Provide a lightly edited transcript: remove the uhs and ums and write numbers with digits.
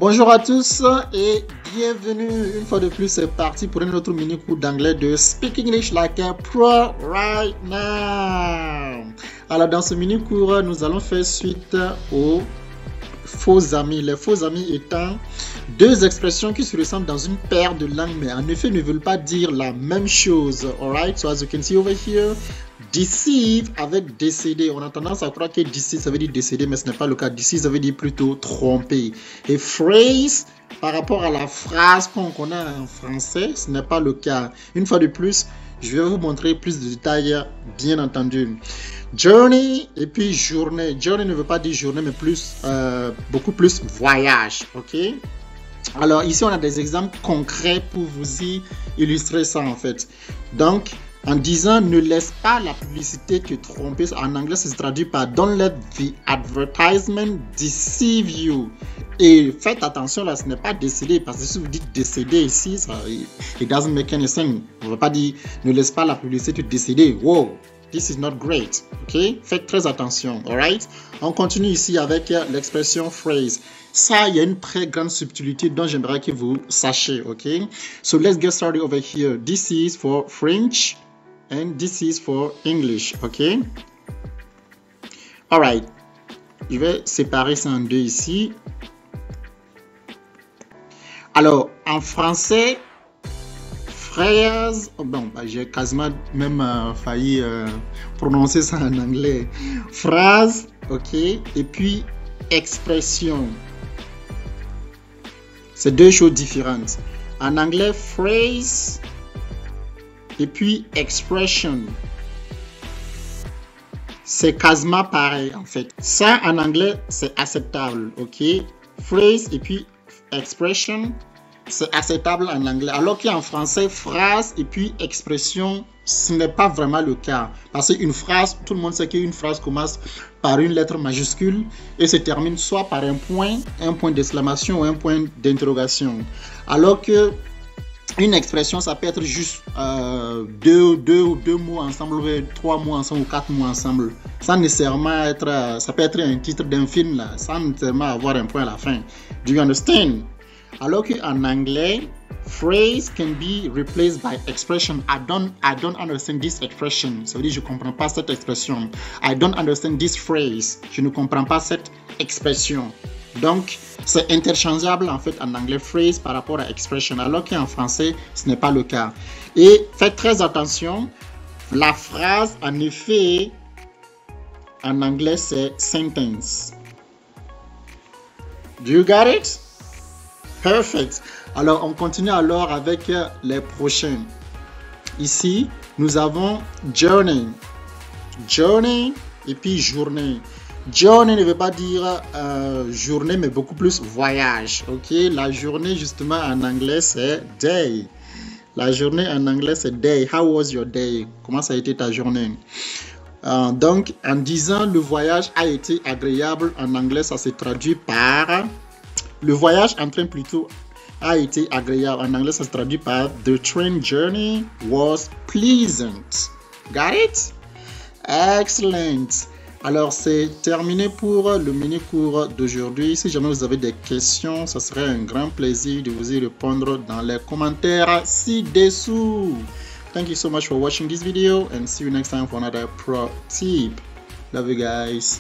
Bonjour à tous et bienvenue une fois de plus, c'est parti pour un autre mini cours d'anglais de Speak English Like a Pro right now. Alors dans ce mini cours, nous allons faire suite aux faux amis. Les faux amis étant deux expressions qui se ressemblent dans une paire de langues mais en effet ne veulent pas dire la même chose. Alright, so as you can see over here, deceive avec décéder. On a tendance à croire que deceive ça veut dire décéder, mais ce n'est pas le cas. Deceive ça veut dire plutôt tromper. Et phrase, par rapport à la phrase qu'on connaît en français, ce n'est pas le cas. Une fois de plus, je vais vous montrer plus de détails, bien entendu. Journey et puis journée. Journey ne veut pas dire journée, mais plus, beaucoup plus voyage. Ok? Alors ici, on a des exemples concrets pour vous y illustrer ça en fait. Donc, en disant ne laisse pas la publicité te tromper, en anglais ça se traduit par don't let the advertisement deceive you. Et faites attention là, ce n'est pas décéder, parce que si vous dites décéder ici, ça, it doesn't make any sense. On ne va pas dire ne laisse pas la publicité te décéder. Wow, this is not great. Ok, faites très attention. Alright, on continue ici avec l'expression phrase. Ça, il y a une très grande subtilité dont j'aimerais que vous sachiez. Ok, so let's get started over here. This is for French. And this is for English, ok? Alright. Je vais séparer ça en deux ici. Alors, en français, phrase, bon, j'ai quasiment même failli prononcer ça en anglais. Phrase, ok? Et puis, expression. C'est deux choses différentes. En anglais, phrase. Et puis, expression. C'est quasiment pareil, en fait. Ça, en anglais, c'est acceptable, ok? Phrase et puis expression, c'est acceptable en anglais. Alors qu'en français, phrase et puis expression, ce n'est pas vraiment le cas. Parce qu'une phrase, tout le monde sait qu'une phrase commence par une lettre majuscule et se termine soit par un point d'exclamation ou un point d'interrogation. Alors que une expression, ça peut être juste deux mots ensemble, ou trois mots ensemble, ou quatre mots ensemble. Sans nécessairement être, ça peut être un titre d'un film, là, sans nécessairement avoir un point à la fin. Do you understand? Alors qu'en anglais, phrase can be replaced by expression. I don't understand this expression. Ça veut dire je ne comprends pas cette expression. I don't understand this phrase. Je ne comprends pas cette expression. Donc, c'est interchangeable en fait en anglais phrase par rapport à expression, alors qu'en français, ce n'est pas le cas. Et faites très attention, la phrase en effet, en anglais, c'est sentence. Do you get it? Perfect. Alors, on continue alors avec les prochains. Ici, nous avons journey. Journey et puis journée. Journey ne veut pas dire journée, mais beaucoup plus voyage. Ok, la journée justement en anglais c'est day. La journée en anglais c'est day. How was your day? Comment ça a été ta journée? Donc en disant le voyage a été agréable, en anglais ça se traduit par le voyage en train plutôt a été agréable. En anglais ça se traduit par the train journey was pleasant. Got it? Excellent. Alors, c'est terminé pour le mini-cours d'aujourd'hui. Si jamais vous avez des questions, ça serait un grand plaisir de vous y répondre dans les commentaires ci-dessous. Thank you so much for watching this video and see you next time for another pro tip. Love you guys.